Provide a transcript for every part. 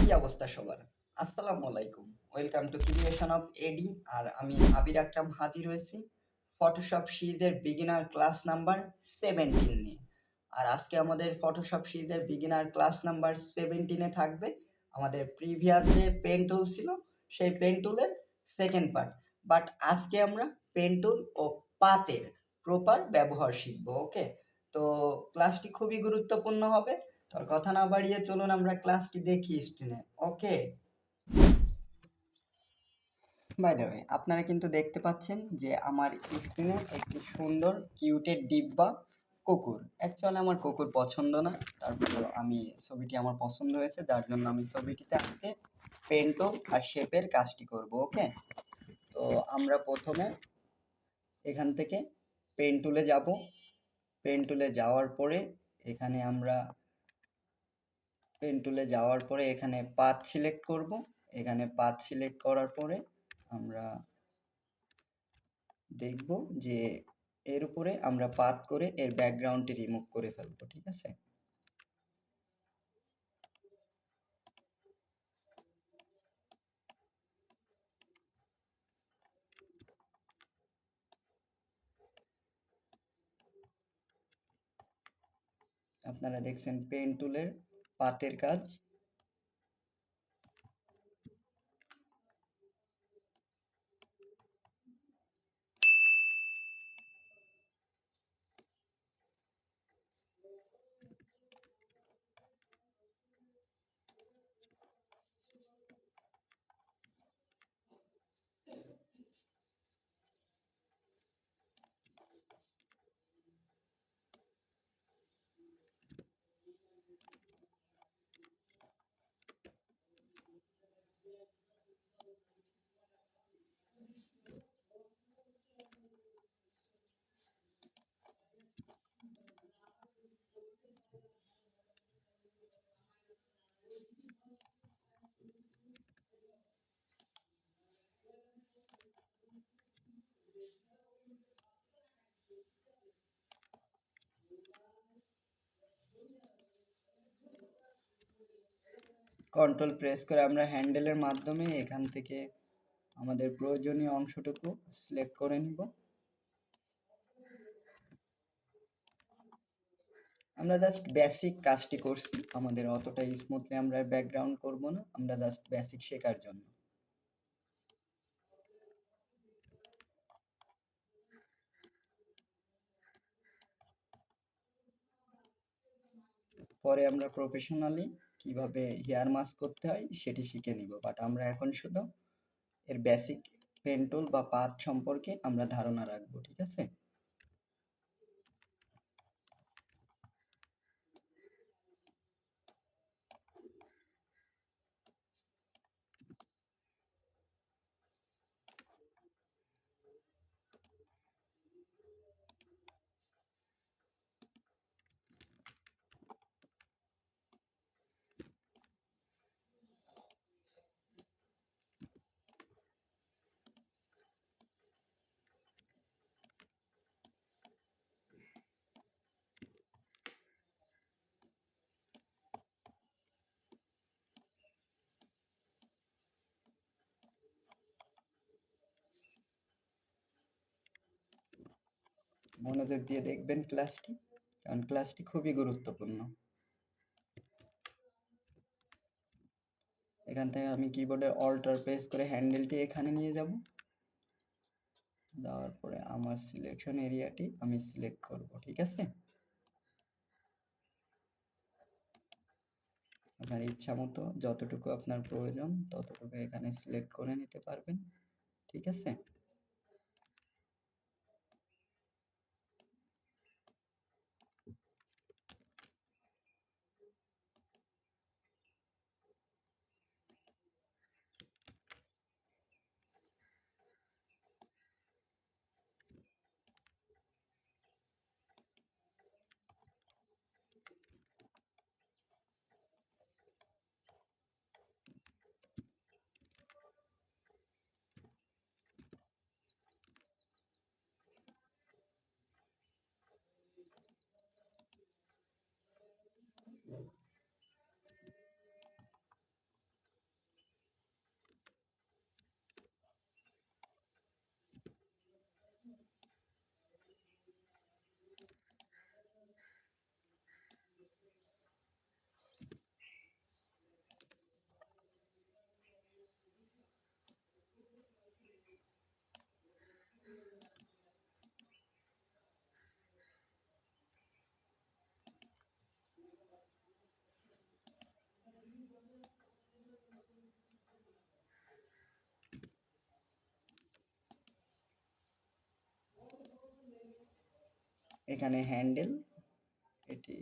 কি অবস্থা সবার? আসসালামু আলাইকুম। ওয়েলকাম টু ক্রিয়েশন অফ এডি। আর আমি আবির আকরাম হাজির হয়েছি ফটোশপ সিরিজের বিগিনার ক্লাস নাম্বার 17 নিয়ে। আর আজকে আমাদের ফটোশপ সিরিজের বিগিনার ক্লাস নাম্বার 17 এ থাকবে আমাদের প্রিভিয়াস যে পেন টুল ছিল সেই পেন টুলের সেকেন্ড পার্ট। বাট আজকে আমরা পেন টুল ও পাতের প্রপার ব্যবহার শিখব। ওকে? তো ক্লাসটি খুবই গুরুত্বপূর্ণ হবে। তো আর কথা না বাড়িয়ে চলুন আমরা ক্লাসটি দেখি স্ক্রিনে। ওকে? বাই দ্য ওয়ে, আপনারা কিন্তু দেখতে পাচ্ছেন যে আমার স্ক্রিনে একটি সুন্দর কিউটের ডিব্বা কুকুর। অ্যাকচুয়ালি আমার কুকুর পছন্দ না, তারপরেও আমি ছবিটি আমার পছন্দ হয়েছে, যার জন্য আমি ছবিটিতে আজকে পেন্ট আর শেপের কাজটি করব। ওকে? তো আমরা প্রথমে এখান থেকে পেন টুলে যাব। পেন টুলে যাওয়ার পরে এখানে আমরা পেন টুলে যাওয়ার পরে এখানে পাথ সিলেক্ট করব। এখানে পাথ সিলেক্ট করার পরে আমরা দেখব যে এর উপরে আমরা পাথ করে এর ব্যাকগ্রাউন্ডটি রিমুভ করে ফেলবো। ঠিক আছে? আপনারা দেখছেন পেন টুলের পাতের কাজ। কন্ট্রোল প্রেস করে আমরা হ্যান্ডেলের মাধ্যমে এখান থেকে আমাদের প্রয়োজনীয় অংশটুকু সিলেক্ট করে নিব। আমরা জাস্ট বেসিক কাজটি করছি, আমাদের অতটা স্মুথলি আমরা ব্যাকগ্রাউন্ড করব না, আমরা জাস্ট বেসিক শেখার জন্য। পরে আমরা প্রফেশনালি কিভাবে হেয়ার মাস্ক করতে হয় সেটি শিখে নিব, বাট আমরা এখন শুধু এর বেসিক পেন টুল বা পাথ সম্পর্কে আমরা ধারণা রাখবো। ঠিক আছে? মনোযোগ দিয়ে দেখবেন ক্লাসটি, কারণ ক্লাসটি খুবই গুরুত্বপূর্ণ। এখান থেকে আমি কিবোর্ডের অল্টার প্রেস করে হ্যান্ডেলটি এখানে নিয়ে যাব। দেওয়ার পরে আমার সিলেকশন এরিয়াটি আমি সিলেক্ট করব। ঠিক আছে? আপনার ইচ্ছা মতো যতটুকু আপনার প্রয়োজন ততটুকু এখানে সিলেক্ট করে নিতে পারবেন। ঠিক আছে? এখানে হ্যান্ডেল এটি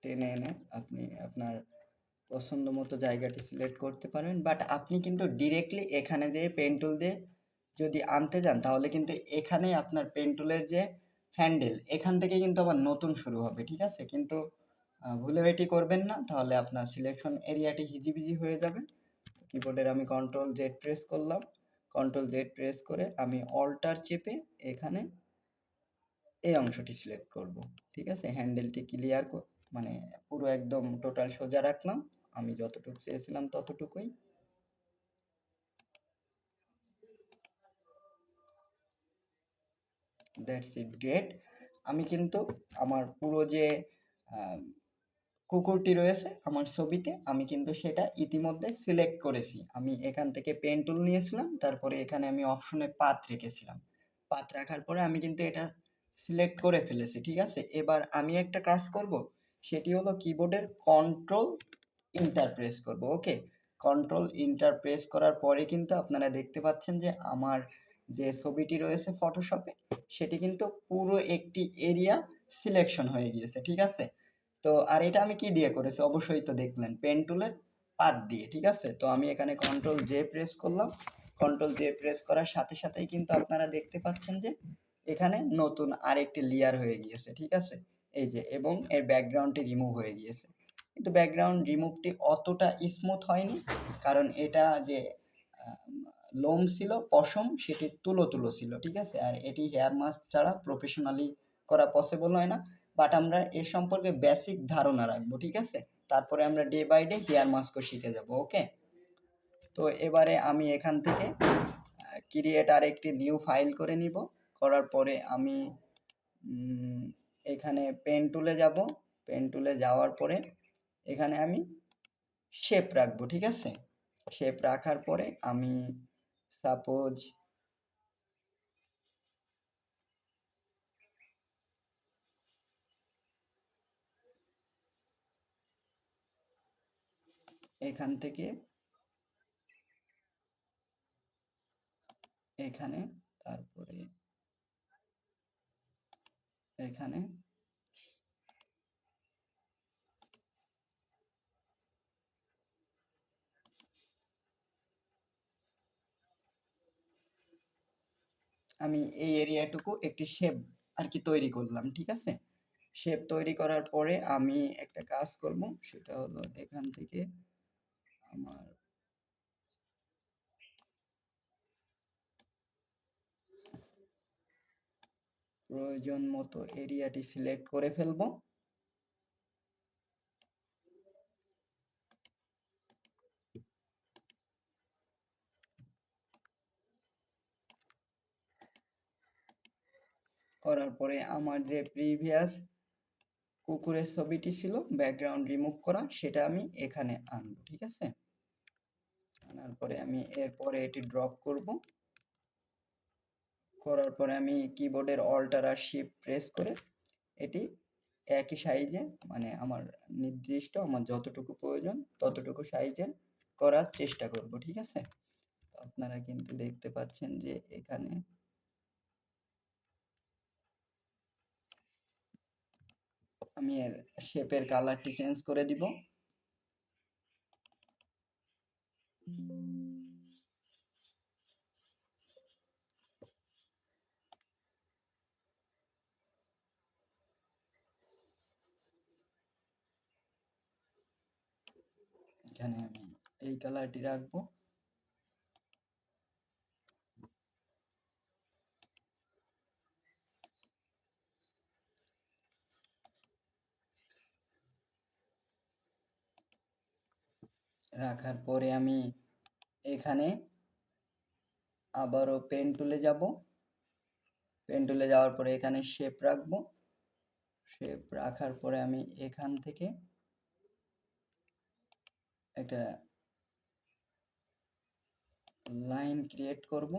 টেনে এনে আপনি আপনার পছন্দ মতো জায়গাটি সিলেক্ট করতে পারবেন। বাট আপনি কিন্তু ডিরেক্টলি এখানে যেয়ে পেন টুল দিয়ে যদি আনতে যান তাহলে কিন্তু এখানেই আপনার পেন টুলের যে হ্যান্ডেল এখান থেকে কিন্তু আবার নতুন শুরু হবে, ঠিক আছে? কিন্তু ভুলেও এটি করবেন না, তাহলে আপনার সিলেকশন এরিয়াটি হিজিবিজি হয়ে যাবে। কিবোর্ডের আমি কন্ট্রোল জেড প্রেস করলাম, কন্ট্রোল জেড প্রেস করে আমি অল্টার চেপে এখানে এই অংশটি সিলেক্ট করব, ঠিক আছে? হ্যান্ডেলটি ক্লিয়ার মানে পুরো একদম টোটাল সোজা রাখলাম, আমি যতটুকু চেয়েছিলাম ততটুকুই। That's it, great. আমি কিন্তু আমার পুরো যে কুকুরটি রয়েছে আমার ছবিতে, আমি কিন্তু সেটা ইতিমধ্যে সিলেক্ট করেছি। আমি এখান থেকে পেন টুল নিয়েছিলাম, তারপরে এখানে আমি অপশনে পাথ রেখেছিলাম। পাথ রাখার পরে আমি কিন্তু এটা সিলেক্ট করে ফেলেছি, ঠিক আছে? এবার আমি একটা কাজ করব, সেটি হলো কিবোর্ডের কন্ট্রোল ইন্টার প্রেস করব। ওকে, কন্ট্রোল ইন্টার প্রেস করার পরে কিন্তু আপনারা দেখতে পাচ্ছেন যে আমার যে ছবিটি রয়েছে ফটোশপে সেটি কিন্তু পুরো একটি এরিয়া সিলেকশন হয়ে গিয়েছে, ঠিক আছে? তো আর এটা আমি কি দিয়ে করেছি, অবশ্যই তো দেখলেন পেন টুলের পাত দিয়ে, ঠিক আছে? তো আমি এখানে কন্ট্রোল জে প্রেস করলাম, কন্ট্রোল জে প্রেস করার সাথে সাথেই কিন্তু আপনারা দেখতে পাচ্ছেন যে এখানে নতুন আরেকটি লেয়ার হয়ে গিয়েছে, ঠিক আছে? এই যে, এবং এর ব্যাকগ্রাউন্ডটি রিমুভ হয়ে গিয়েছে। কিন্তু ব্যাকগ্রাউন্ড রিমুভটি অতটা স্মুথ হয়নি, কারণ এটা যে লোম ছিল পশম সেটি তুলো তুলো ছিল, ঠিক আছে? আর এটি হেয়ার মাস্ক ছাড়া প্রফেশনালি করা পসিবল হয় না। বাট আমরা এ সম্পর্কে বেসিক ধারণা রাখবো, ঠিক আছে? তারপরে আমরা ডে বাই ডে হেয়ার মাস্কও শিখে যাব। ওকে, তো এবারে আমি এখান থেকে ক্রিয়েট আর একটি নিউ ফাইল করে নিব। করার পরে আমি এখানে পেন টুলে যাব, পেন টুলে যাওয়ার পরে এখানে আমি শেপ রাখবো, ঠিক আছে? শেপ রাখার পরে আমি সাপোজ এখান থেকে এখানে, তারপরে এখানে আমি এই এরিয়াটুকু একটি শেপ আর কি তৈরি করলাম, ঠিক আছে? শেপ তৈরি করার পরে আমি একটা কাজ করব, সেটা হলো এখান থেকে আমার প্রয়োজন মতো এরিয়াটি সিলেক্ট করে ফেলবো। করার পরে আমার যে প্রিভিয়াস কুকুরের ছবিটি ছিল ব্যাকগ্রাউন্ড রিমুভ করা, সেটা আমি এখানে আনবো, ঠিক আছে? আনার পরে আমি এরপরে এটি ড্রপ করব। করার পরে আমি কিবোর্ডের অল্টার আর শিফট প্রেস করে এটি একই সাইজে, মানে আমার নির্দিষ্ট আমার যতটুকু প্রয়োজন ততটুকু সাইজের করার চেষ্টা করব, ঠিক আছে? আপনারা কিন্তু দেখতে পাচ্ছেন যে এখানে আমি এর শেপের কালারটি চেঞ্জ করে দিব। এখানে আমি এই কালারটি রাখবো। রাখার পরে আমি এখানে আবারও পেন টুলে যাব, পেন টুলে যাওয়ার পরে এখানে শেপ রাখবো। শেপ রাখার পরে আমি এখান থেকে একটা লাইন ক্রিয়েট করব।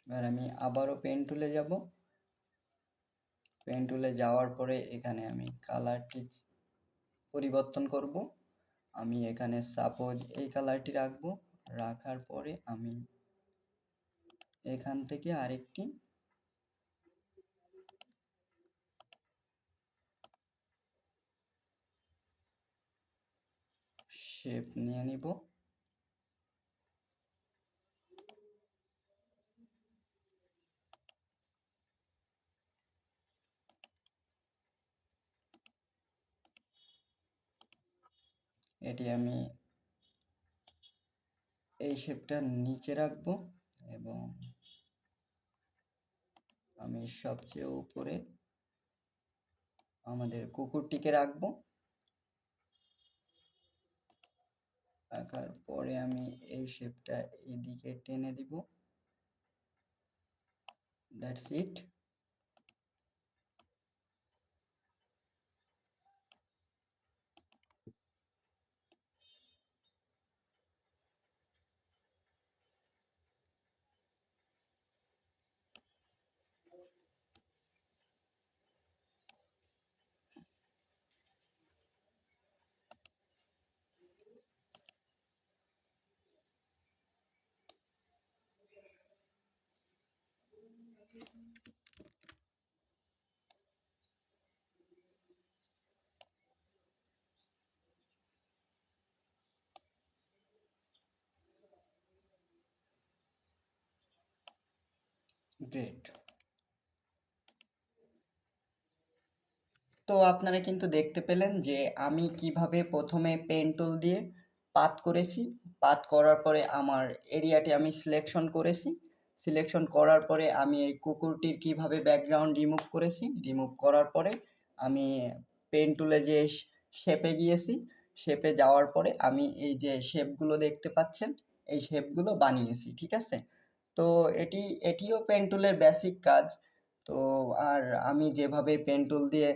এবার আমি আবারও পেন টুলে যাব। পেন টুলে যাওয়ার পরে এখানে আমি কালারটি পরিবর্তন করব। আমি এখানে সাপোজ এই কালারটি রাখবো। রাখার পরে আমি এখান থেকে আরেকটি শেপ নিয়ে নিব। এটি আমি এই শেপটা নিচে রাখবো এবং আমি সবচেয়ে উপরে আমাদের কুকুরটিকে রাখবো। রাখার পরে আমি এই শেপটা এদিকে টেনে দিব। That's it. গ্রেট। তো আপনারা কিন্তু দেখতে পেলেন যে আমি কিভাবে প্রথমে পেন টুল দিয়ে পাথ করেছি। পাথ করার পরে আমার এরিয়াটি আমি সিলেকশন করেছি। সিলেকশন করার পরে আমি এই কুকুরটির কিভাবে ব্যাকগ্রাউন্ড রিমুভ করেছি। রিমুভ করার পরে আমি পেন টুলে যে শেপে গিয়েছি। শেপে যাওয়ার পরে আমি এই যে শেপগুলো দেখতে পাচ্ছেন, এই শেপগুলো বানিয়েছি। ঠিক আছে? তো এটিও পেন টুলের বেসিক কাজ। তো আর আমি যেভাবে পেন টুল দিয়ে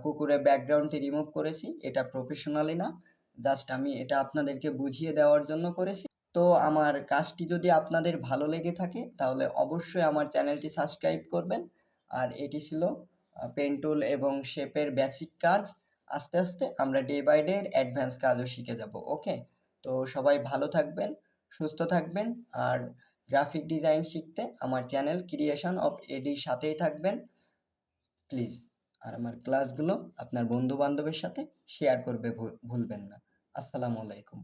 কুকুরের ব্যাকগ্রাউন্ডটি রিমুভ করেছি, এটা প্রফেশনালি না, জাস্ট আমি এটা আপনাদেরকে বুঝিয়ে দেওয়ার জন্য করেছি। তো আমার কাজটি যদি আপনাদের ভালো লেগে থাকে তাহলে অবশ্যই আমার চ্যানেলটি সাবস্ক্রাইব করবেন। আর এটি ছিল পেন টুল এবং শেপের বেসিক কাজ। আস্তে আস্তে আমরা ডে বাই ডে অ্যাডভান্স কাজও শিখে যাব। ওকে? তো সবাই ভালো থাকবেন, সুস্থ থাকবেন। আর গ্রাফিক ডিজাইন শিখতে আমার চ্যানেল ক্রিয়েশন অফ এডির সাথেই থাকবেন প্লিজ। আর আমার ক্লাসগুলো আপনার বন্ধু বান্ধবের সাথে শেয়ার করবে ভুলবেন না। আসসালামু আলাইকুম।